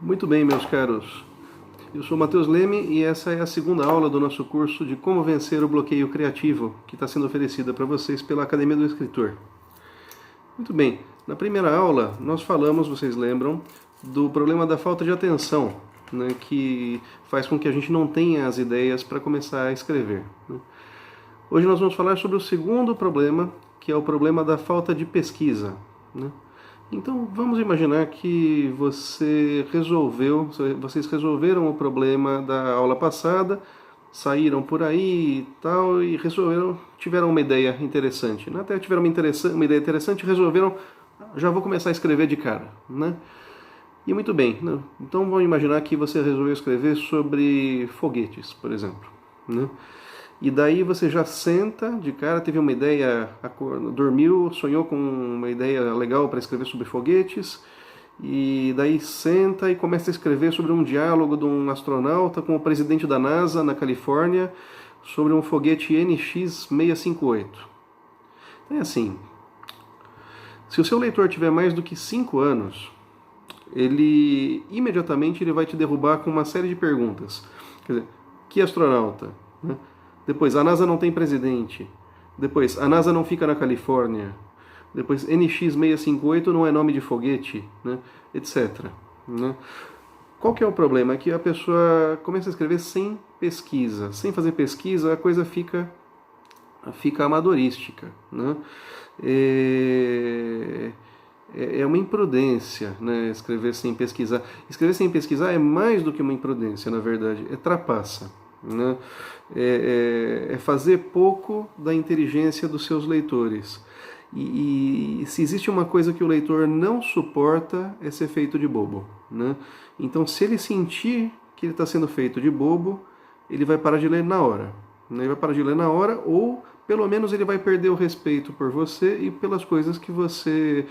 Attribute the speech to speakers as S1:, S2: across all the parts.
S1: Muito bem, meus caros. Eu sou Matheus Leme e essa é a segunda aula do nosso curso de Como Vencer o Bloqueio Criativo, que está sendo oferecida para vocês pela Academia do Escritor. Muito bem, na primeira aula nós falamos, vocês lembram, do problema da falta de atenção, né, que faz com que a gente não tenha as ideias para começar a escrever. Hoje nós vamos falar sobre o segundo problema, que é o problema da falta de pesquisa. Então vamos imaginar que vocês resolveram o problema da aula passada, saíram por aí e tal, e tiveram uma ideia interessante. Até tiveram uma ideia interessante e resolveram, já vou começar a escrever de cara. E muito bem, então vamos imaginar que você resolveu escrever sobre foguetes, por exemplo. E daí você já senta de cara, teve uma ideia, dormiu, sonhou com uma ideia legal para escrever sobre foguetes, e daí senta e começa a escrever sobre um diálogo de um astronauta com o presidente da NASA na Califórnia sobre um foguete NX-658. Então é assim, se o seu leitor tiver mais do que 5 anos, ele imediatamente vai te derrubar com uma série de perguntas. Quer dizer, que astronauta? Depois, a NASA não tem presidente. Depois, a NASA não fica na Califórnia. Depois, NX-658 não é nome de foguete, etc. Qual que é o problema? É que a pessoa começa a escrever sem pesquisa. Sem fazer pesquisa, a coisa fica amadorística. É uma imprudência, escrever sem pesquisar. Escrever sem pesquisar é mais do que uma imprudência, na verdade. É trapaça. É fazer pouco da inteligência dos seus leitores. E se existe uma coisa que o leitor não suporta, é ser feito de bobo. Então, se ele sentir que ele está sendo feito de bobo, ele vai parar de ler na hora. Ele vai parar de ler na hora, ou pelo menos ele vai perder o respeito por você e pelas coisas que você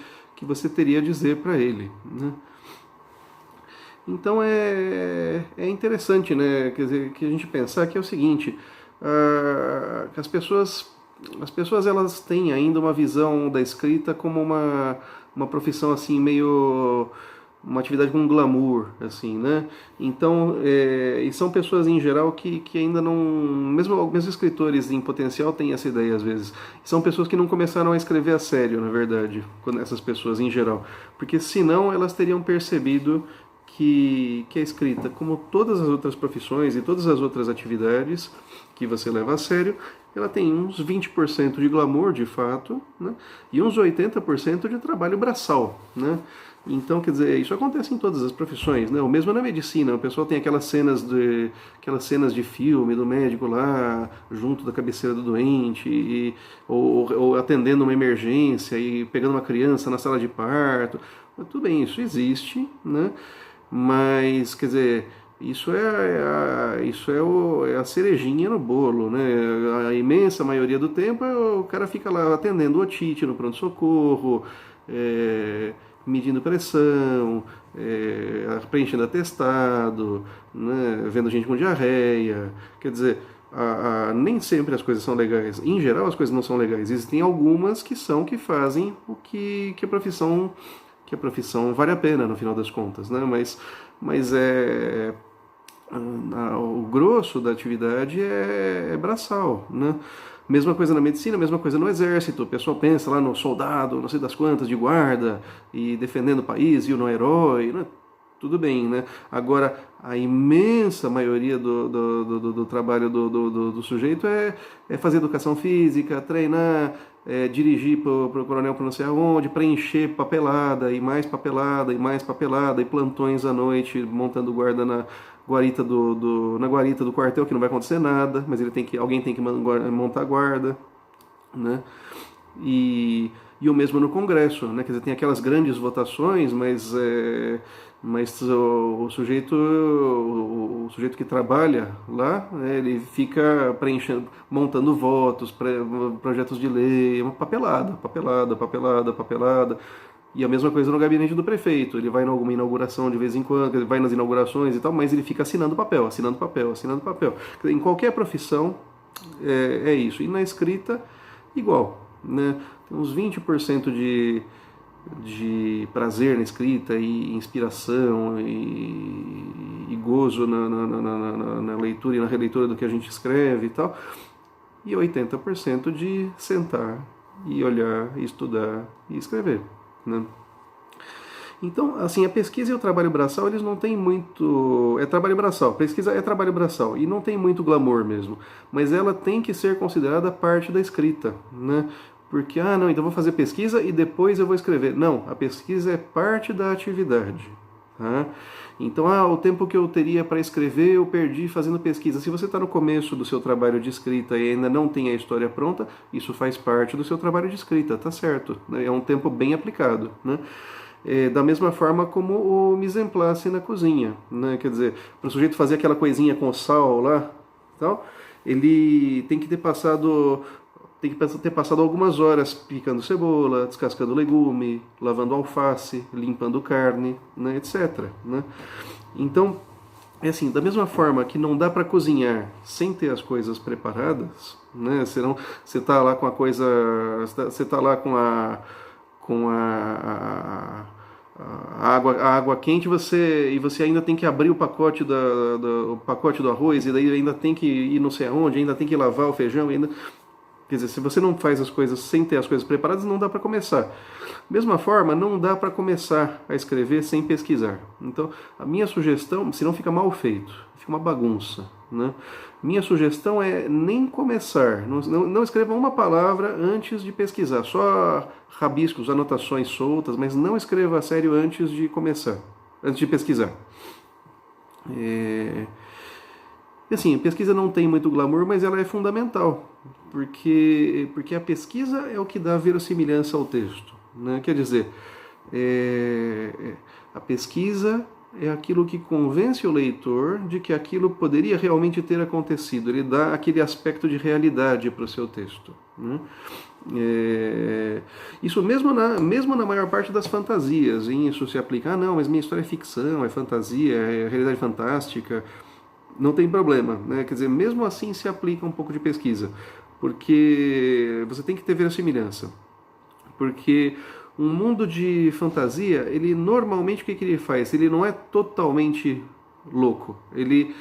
S1: teria a dizer para ele. Então é interessante, Quer dizer, que a gente pensar que é o seguinte, que as pessoas elas têm ainda uma visão da escrita como uma profissão assim meio uma atividade com glamour, assim, Então, e são pessoas em geral que ainda não, mesmo escritores em potencial têm essa ideia às vezes. São pessoas que não começaram a escrever a sério, na verdade, essas pessoas em geral, porque senão elas teriam percebido que a escrita, como todas as outras profissões e todas as outras atividades que você leva a sério, ela tem uns 20% de glamour, de fato, e uns 80% de trabalho braçal. Então, quer dizer, isso acontece em todas as profissões, O mesmo na medicina, o pessoal tem aquelas cenas de filme do médico lá, junto da cabeceira do doente, ou atendendo uma emergência e pegando uma criança na sala de parto. Mas tudo bem, isso existe, Mas, quer dizer, isso é a cerejinha no bolo, A imensa maioria do tempo o cara fica lá atendendo otite no pronto-socorro, medindo pressão, preenchendo atestado, vendo gente com diarreia. Quer dizer, nem sempre as coisas são legais. Em geral, as coisas não são legais. Existem algumas que fazem o que a profissão vale a pena, no final das contas, Mas o grosso da atividade é braçal, Mesma coisa na medicina, mesma coisa no exército. O pessoal pensa lá no soldado, não sei das quantas, de guarda, e defendendo o país, e no herói, tudo bem, Agora, a imensa maioria do trabalho do sujeito é fazer educação física, treinar, dirigir para o coronel para não sei aonde, preencher papelada, e mais papelada, e mais papelada, e plantões à noite, montando guarda na guarita do quartel, que não vai acontecer nada, mas alguém tem que montar guarda, E o mesmo no Congresso, Quer dizer, tem aquelas grandes votações, mas o sujeito que trabalha lá, ele fica preenchendo, montando votos, projetos de lei, uma papelada. E a mesma coisa no gabinete do prefeito. Ele vai em alguma inauguração de vez em quando, ele vai nas inaugurações e tal, mas ele fica assinando papel. Em qualquer profissão é isso. E na escrita, igual, Tem uns 20% de prazer na escrita e inspiração e gozo na leitura e na releitura do que a gente escreve e tal, e 80% de sentar e olhar, e estudar e escrever, né? Então, assim, a pesquisa e o trabalho braçal, eles não têm muito... É trabalho braçal, pesquisa é trabalho braçal, e não tem muito glamour mesmo, mas ela tem que ser considerada parte da escrita, né? Porque, não, então eu vou fazer pesquisa e depois eu vou escrever. Não, a pesquisa é parte da atividade, tá? Então, o tempo que eu teria para escrever eu perdi fazendo pesquisa. Se você está no começo do seu trabalho de escrita e ainda não tem a história pronta, isso faz parte do seu trabalho de escrita, tá certo, né? É um tempo bem aplicado, né? Da mesma forma como o mise en place na cozinha, né? Quer dizer, para o sujeito fazer aquela coisinha com sal lá, tal, ele tem que ter passado algumas horas picando cebola, descascando legume, lavando alface, limpando carne, né, etc, né? Então, é assim, da mesma forma que não dá para cozinhar sem ter as coisas preparadas, né? Senão você está lá com a coisa, você tá lá com a água quente, e você ainda tem que abrir o pacote o pacote do arroz, e daí ainda tem que ir não sei aonde, ainda tem que lavar o feijão, ainda... Quer dizer, se você não faz as coisas sem ter as coisas preparadas, não dá para começar. Mesma forma, não dá para começar a escrever sem pesquisar. Então, a minha sugestão, senão fica mal feito, fica uma bagunça, né? Minha sugestão é nem começar, não escreva uma palavra antes de pesquisar, só rabiscos, anotações soltas, mas não escreva a sério antes de começar, antes de pesquisar. E assim, a pesquisa não tem muito glamour, mas ela é fundamental, porque a pesquisa é o que dá verossimilhança ao texto, né? Quer dizer, a pesquisa é aquilo que convence o leitor de que aquilo poderia realmente ter acontecido, ele dá aquele aspecto de realidade para o seu texto, né? Isso mesmo na maior parte das fantasias, hein? Isso se aplica, não, mas minha história é ficção, é fantasia, é realidade fantástica... Não tem problema, né? Quer dizer, mesmo assim se aplica um pouco de pesquisa, porque você tem que ter verossimilhança. Porque um mundo de fantasia, ele normalmente o que ele faz? Ele não é totalmente louco. Ele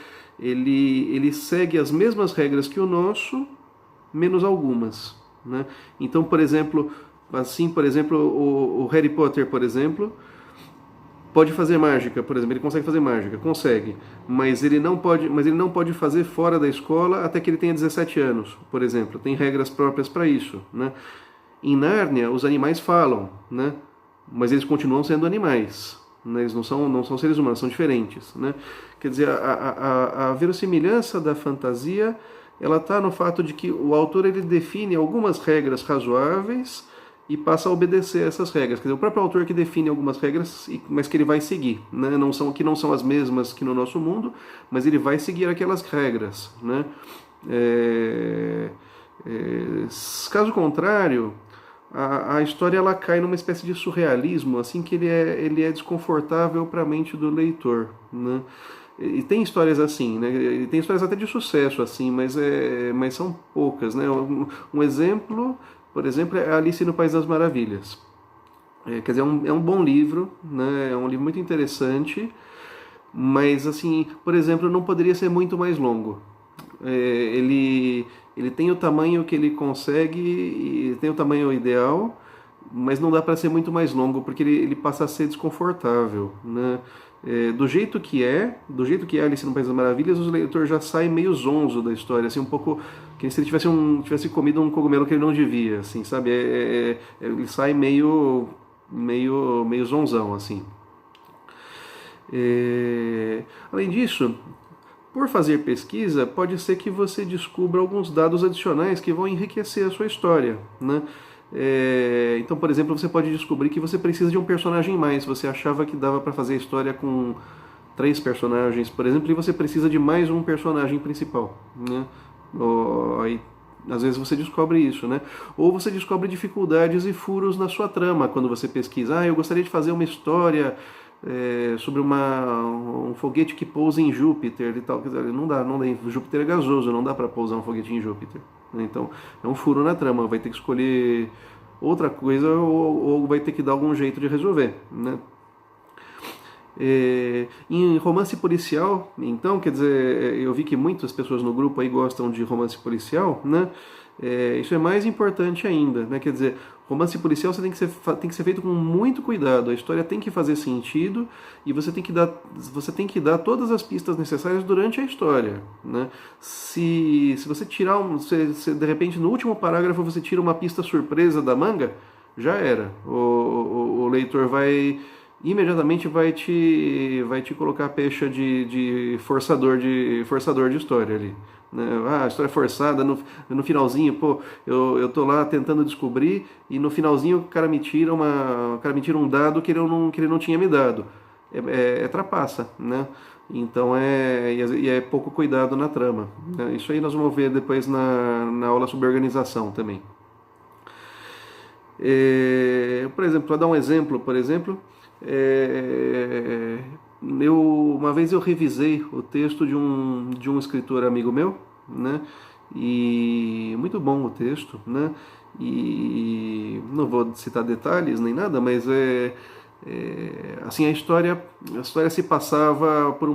S1: segue as mesmas regras que o nosso, menos algumas, né? Então, por exemplo, o Harry Potter, por exemplo, pode fazer mágica, por exemplo, ele consegue fazer mágica, consegue, mas ele não pode fazer fora da escola até que ele tenha 17 anos, por exemplo. Tem regras próprias para isso, né? Em Nárnia, os animais falam, né? Mas eles continuam sendo animais, né? Eles não são seres humanos, são diferentes, né? Quer dizer, a verossimilhança da fantasia, ela está no fato de que o autor ele define algumas regras razoáveis e passa a obedecer essas regras. Quer dizer, o próprio autor que define algumas regras, mas que ele vai seguir, né? Que não são as mesmas que no nosso mundo, mas ele vai seguir aquelas regras, né? Caso contrário, a história ela cai numa espécie de surrealismo, assim, que ele é desconfortável para a mente do leitor, né? E tem histórias assim, né? E tem histórias até de sucesso assim, mas são poucas, né? Um exemplo, por exemplo, é Alice no País das Maravilhas. Quer dizer, é um bom livro, né? É um livro muito interessante, mas, assim, por exemplo, não poderia ser muito mais longo. Ele tem o tamanho que ele consegue, e tem o tamanho ideal, mas não dá para ser muito mais longo, porque ele passa a ser desconfortável, né? Do jeito que é Alice no País das Maravilhas, o leitor já sai meio zonzo da história, assim, um pouco que se ele tivesse comido um cogumelo que ele não devia, assim, sabe? Ele sai meio zonzão, assim. Além disso, por fazer pesquisa, pode ser que você descubra alguns dados adicionais que vão enriquecer a sua história, né? Então, por exemplo, você pode descobrir que você precisa de um personagem mais. Você achava que dava para fazer a história com 3 personagens, por exemplo, e você precisa de mais um personagem principal, né? Aí, às vezes você descobre isso, né? Ou você descobre dificuldades e furos na sua trama quando você pesquisa. Eu gostaria de fazer uma história sobre um foguete que pousa em Júpiter e tal. Quer dizer, não dá. Júpiter é gasoso, não dá para pousar um foguete em Júpiter. Então, é um furo na trama. Vai ter que escolher outra coisa ou vai ter que dar algum jeito de resolver, né? Em romance policial, então, quer dizer, eu vi que muitas pessoas no grupo aí gostam de romance policial, né? Isso é mais importante ainda, né? Quer dizer, romance policial você tem que ser feito com muito cuidado. A história tem que fazer sentido e você tem que dar todas as pistas necessárias durante a história, né? Se você tirar se de repente no último parágrafo você tira uma pista surpresa da manga, já era. O leitor imediatamente vai te colocar a pecha de forçador de história ali, né? A história é forçada, no finalzinho, pô, eu tô lá tentando descobrir e no finalzinho o cara me tira um dado que ele não tinha me dado. É trapaça, né? Então é pouco cuidado na trama, né? Isso aí nós vamos ver depois na aula sobre organização também. Por exemplo, para dar um exemplo, uma vez eu revisei o texto de um escritor amigo meu, né? E muito bom o texto, né? E não vou citar detalhes nem nada, mas assim a história se passava por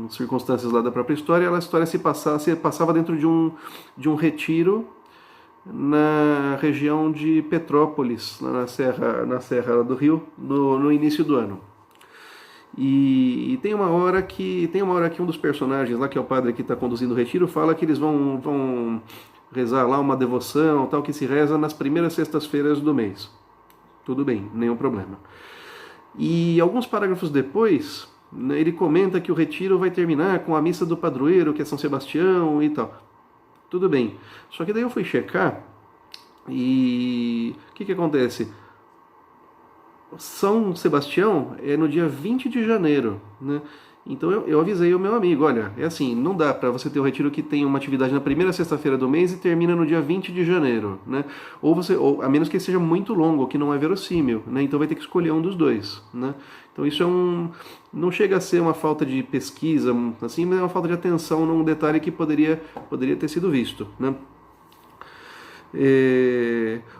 S1: circunstâncias lá da própria história. A história se passava dentro de um retiro na região de Petrópolis, na Serra do Rio, no início do ano. E tem uma hora que um dos personagens lá, que é o padre que está conduzindo o retiro, fala que eles vão rezar lá uma devoção, tal, que se reza nas primeiras sextas-feiras do mês. Tudo bem, nenhum problema. E alguns parágrafos depois, né, ele comenta que o retiro vai terminar com a missa do padroeiro, que é São Sebastião e tal. Tudo bem. Só que daí eu fui checar e o que acontece? São Sebastião é no dia 20 de janeiro, né? Então eu avisei o meu amigo, olha, é assim, não dá para você ter um retiro que tem uma atividade na primeira sexta-feira do mês e termina no dia 20 de janeiro, né? Ou a menos que seja muito longo, que não é verossímil, né? Então vai ter que escolher um dos dois, né? Então isso não chega a ser uma falta de pesquisa, assim, mas é uma falta de atenção num detalhe que poderia ter sido visto, né?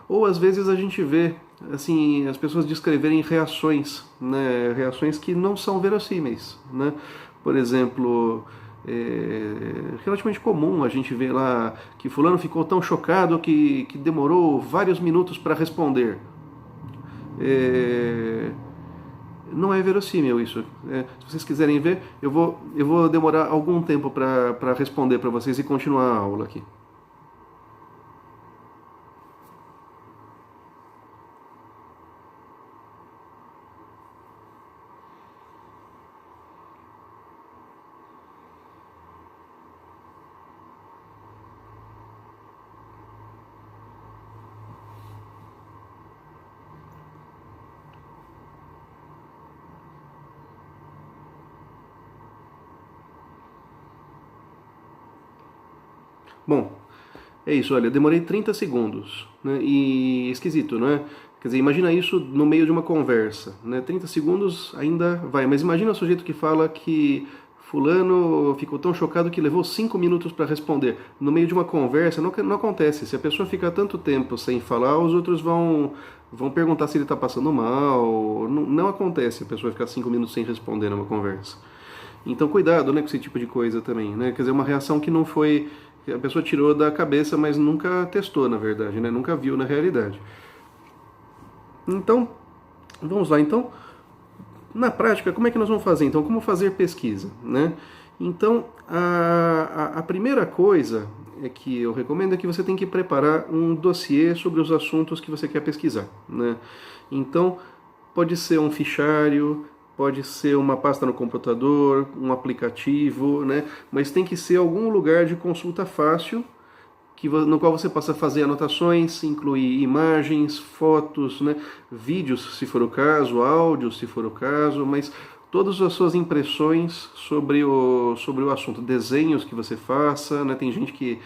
S1: Ou às vezes a gente vê assim as pessoas descreverem reações, né? Reações que não são verossímeis, né? Por exemplo, relativamente comum a gente ver lá que fulano ficou tão chocado que demorou vários minutos para responder. Não é verossímil isso. Se vocês quiserem ver, eu vou demorar algum tempo para responder para vocês e continuar a aula aqui. Bom, é isso, olha, eu demorei 30 segundos, né? E esquisito, não é? Quer dizer, imagina isso no meio de uma conversa, né? 30 segundos ainda vai, mas imagina o sujeito que fala que fulano ficou tão chocado que levou 5 minutos para responder. No meio de uma conversa, não acontece. Se a pessoa fica tanto tempo sem falar, os outros vão perguntar se ele está passando mal. Não acontece a pessoa ficar 5 minutos sem responder numa conversa. Então cuidado, né, com esse tipo de coisa também, né? Quer dizer, uma reação que não foi... que a pessoa tirou da cabeça, mas nunca testou, na verdade, né? Nunca viu na realidade. Então, vamos lá. Então, na prática, como é que nós vamos fazer? Então, como fazer pesquisa, né? Então, a primeira coisa que eu recomendo é que você tem que preparar um dossiê sobre os assuntos que você quer pesquisar, né? Então, pode ser um fichário, pode ser uma pasta no computador, um aplicativo, né? Mas tem que ser algum lugar de consulta fácil, no qual você possa fazer anotações, incluir imagens, fotos, né? Vídeos, se for o caso, áudios, se for o caso, mas todas as suas impressões sobre o assunto, desenhos que você faça, né? Tem gente que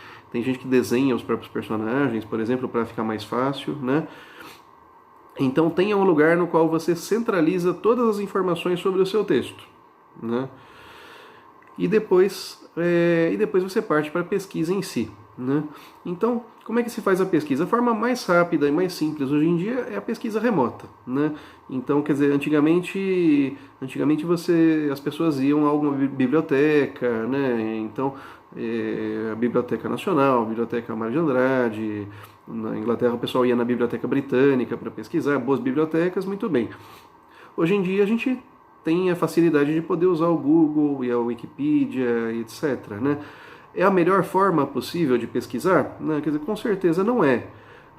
S1: desenha os próprios personagens, por exemplo, para ficar mais fácil, né? Então tenha um lugar no qual você centraliza todas as informações sobre o seu texto, né? E depois você parte para a pesquisa em si, né? Então, como é que se faz a pesquisa? A forma mais rápida e mais simples hoje em dia é a pesquisa remota, né? Então, quer dizer, antigamente as pessoas iam a alguma biblioteca, né? Então, a Biblioteca Nacional, a Biblioteca Mário de Andrade, na Inglaterra o pessoal ia na Biblioteca Britânica para pesquisar, boas bibliotecas, muito bem. Hoje em dia a gente tem a facilidade de poder usar o Google e a Wikipedia, etc, né? É a melhor forma possível de pesquisar? Né? Quer dizer, com certeza não é.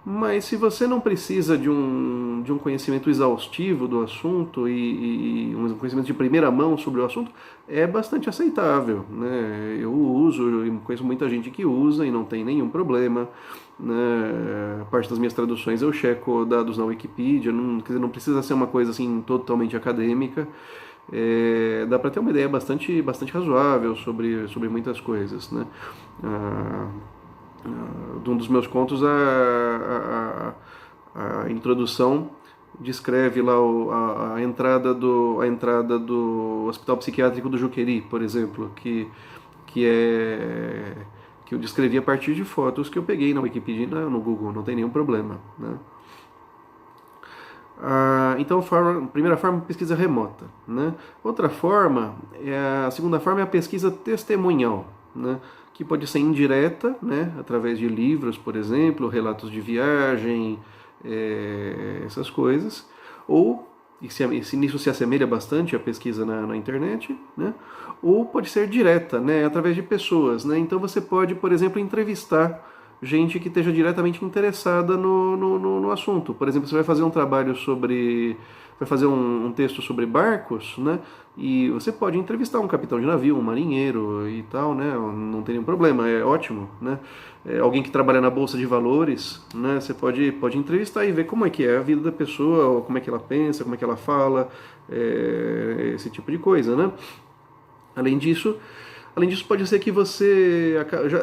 S1: Mas se você não precisa de um conhecimento exaustivo do assunto e um conhecimento de primeira mão sobre o assunto, é bastante aceitável, né? Eu uso, eu conheço muita gente que usa e não tem nenhum problema, né? A parte das minhas traduções eu checo dados na Wikipedia, não, quer dizer, não precisa ser uma coisa assim totalmente acadêmica. Dá para ter uma ideia bastante razoável sobre muitas coisas, né? De um dos meus contos, a introdução descreve lá a entrada do Hospital Psiquiátrico do Juqueri, por exemplo, que eu descrevi a partir de fotos que eu peguei na Wikipedia e no Google, não tem nenhum problema, né? Então, primeira forma, pesquisa remota, né? Outra forma, a segunda forma é a pesquisa testemunhal, né? Que pode ser indireta, né? Através de livros, por exemplo, relatos de viagem, essas coisas, ou, nisso se assemelha bastante à pesquisa na internet, né? Ou pode ser direta, né? Através de pessoas, né? Então você pode, por exemplo, entrevistar gente que esteja diretamente interessada no assunto. Por exemplo, você vai fazer um trabalho vai fazer um texto sobre barcos, né? E você pode entrevistar um capitão de navio, um marinheiro e tal, né? Não tem nenhum problema, é ótimo, né? Alguém que trabalha na bolsa de valores, né? Você pode entrevistar e ver como é que é a vida da pessoa, como é que ela pensa, como é que ela fala, esse tipo de coisa, né? Além disso, pode ser que você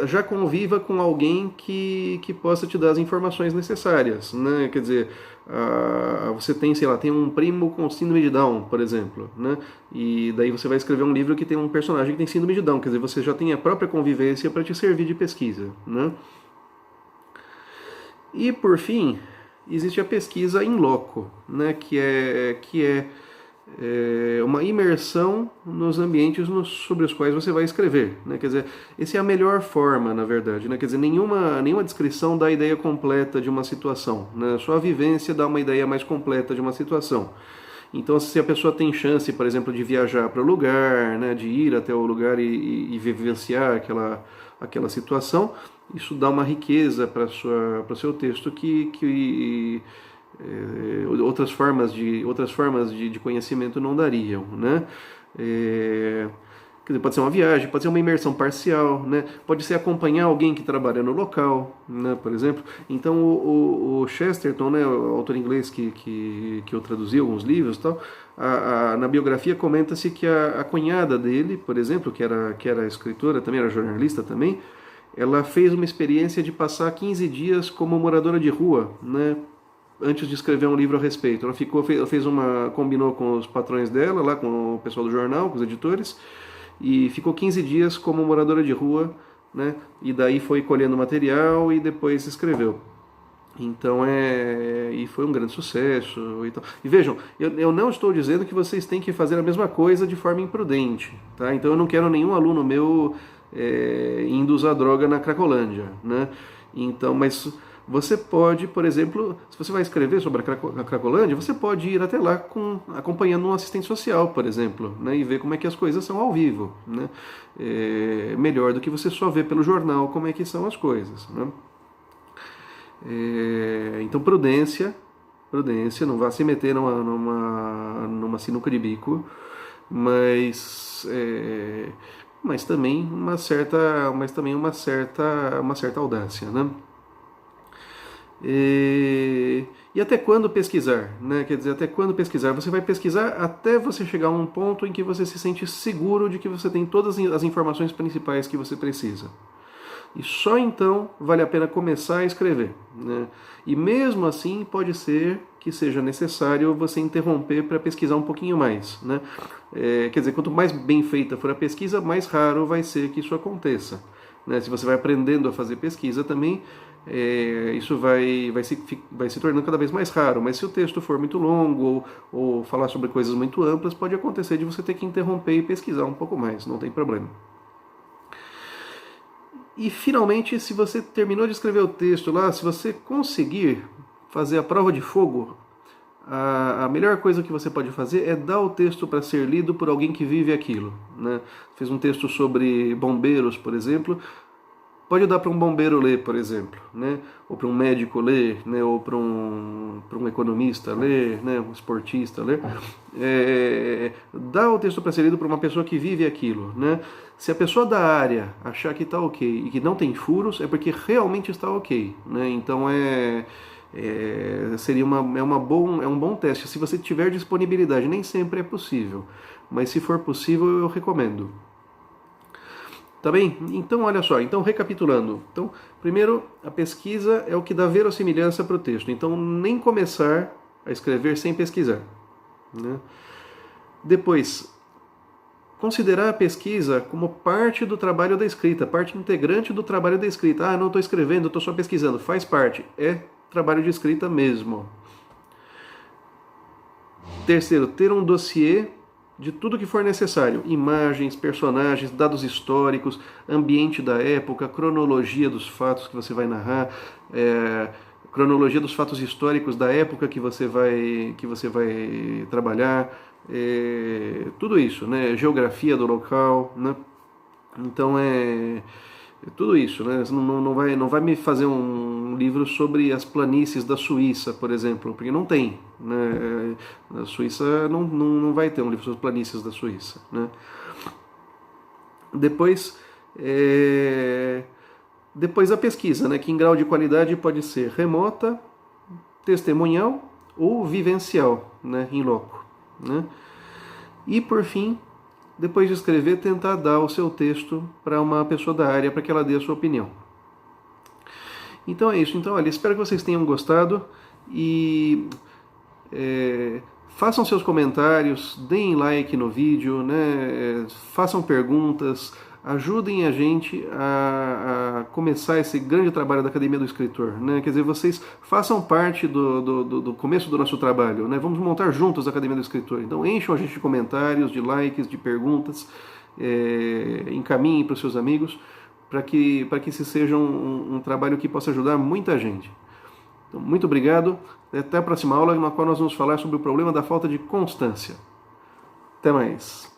S1: já conviva com alguém que possa te dar as informações necessárias, né? Quer dizer, você tem, sei lá, tem um primo com síndrome de Down, por exemplo, né? E daí você vai escrever um livro que tem um personagem que tem síndrome de Down, quer dizer, você já tem a própria convivência para te servir de pesquisa, né? E por fim, existe a pesquisa in loco, né? Que é uma imersão nos ambientes sobre os quais você vai escrever, né? Quer dizer, essa é a melhor forma, na verdade, né? Quer dizer, nenhuma descrição dá a ideia completa de uma situação, né? Só a vivência dá uma ideia mais completa de uma situação. Então, se a pessoa tem chance, por exemplo, de viajar para o lugar, né? De ir até o lugar e vivenciar aquela situação, isso dá uma riqueza para o seu texto que outras formas de conhecimento não dariam, né? Quer dizer, pode ser uma viagem, pode ser uma imersão parcial, né? Pode ser acompanhar alguém que trabalha no local, né? Por exemplo. Então o Chesterton, né, o autor inglês que eu traduzi alguns livros e tal, na biografia comenta-se que a cunhada dele, por exemplo, que era escritora, também era jornalista também, ela fez uma experiência de passar 15 dias como moradora de rua, né? Antes de escrever um livro a respeito. Ela combinou com os patrões dela, lá com o pessoal do jornal, com os editores, e ficou 15 dias como moradora de rua, né? E daí foi colhendo material e depois escreveu. Então e foi um grande sucesso e tal. E vejam, eu não estou dizendo que vocês têm que fazer a mesma coisa de forma imprudente, tá? Então eu não quero nenhum aluno meu indo usar droga na Cracolândia, né? Então, mas você pode, por exemplo, se você vai escrever sobre a Cracolândia, você pode ir até lá acompanhando um assistente social, por exemplo, né, e ver como é que as coisas são ao vivo, né? Melhor do que você só ver pelo jornal como é que são as coisas, né? Então prudência, não vá se meter numa sinuca de bico, mas também uma certa audácia, né? E até quando pesquisar, né? Quer dizer, até quando pesquisar? Você vai pesquisar até você chegar a um ponto em que você se sente seguro de que você tem todas as informações principais que você precisa. E só então vale a pena começar a escrever, né? E mesmo assim pode ser que seja necessário você interromper para pesquisar um pouquinho mais, né? Quer dizer, quanto mais bem feita for a pesquisa, mais raro vai ser que isso aconteça, né? Se você vai aprendendo a fazer pesquisa também, isso vai se tornando cada vez mais raro. Mas se o texto for muito longo ou falar sobre coisas muito amplas, pode acontecer de você ter que interromper e pesquisar um pouco mais, não tem problema. E finalmente, se você terminou de escrever o texto lá, se você conseguir fazer a prova de fogo, a melhor coisa que você pode fazer é dar o texto para ser lido por alguém que vive aquilo, né? Fez um texto sobre bombeiros, por exemplo, pode dar para um bombeiro ler, por exemplo, né? Ou para um médico ler, né? Ou para um economista ler, né? Um esportista ler. Dá o texto para ser lido para uma pessoa que vive aquilo, né? Se a pessoa da área achar que está ok e que não tem furos, é porque realmente está ok, né? Então seria um bom teste. Se você tiver disponibilidade, nem sempre é possível, mas se for possível, eu recomendo. Tá bem? Então, olha só. Então, recapitulando. Então, primeiro, a pesquisa é o que dá verossimilhança para o texto. Então, nem começar a escrever sem pesquisar, né? Depois, considerar a pesquisa como parte do trabalho da escrita, parte integrante do trabalho da escrita. Ah, não estou escrevendo, estou só pesquisando. Faz parte. É trabalho de escrita mesmo. Terceiro, ter um dossiê de tudo que for necessário, imagens, personagens, dados históricos, ambiente da época, cronologia dos fatos que você vai narrar, cronologia dos fatos históricos da época que você vai trabalhar, tudo isso, né? Geografia do local, né? Então tudo isso, né? Não vai me fazer um livro sobre as planícies da Suíça, por exemplo, porque não tem, né? Na Suíça não vai ter um livro sobre planícies da Suíça, né? Depois a pesquisa, né? Que em grau de qualidade pode ser remota, testemunhal ou vivencial, né? In loco, né? E por fim, depois de escrever, tentar dar o seu texto para uma pessoa da área para que ela dê a sua opinião. Então é isso. Então, olha, espero que vocês tenham gostado e façam seus comentários, deem like no vídeo, né? Façam perguntas, ajudem a gente a começar esse grande trabalho da Academia do Escritor, né? Quer dizer, vocês façam parte do começo do nosso trabalho, né? Vamos montar juntos a Academia do Escritor. Então encham a gente de comentários, de likes, de perguntas, encaminhem para os seus amigos, para que esse seja um trabalho que possa ajudar muita gente. Então, muito obrigado. Até a próxima aula, na qual nós vamos falar sobre o problema da falta de constância. Até mais.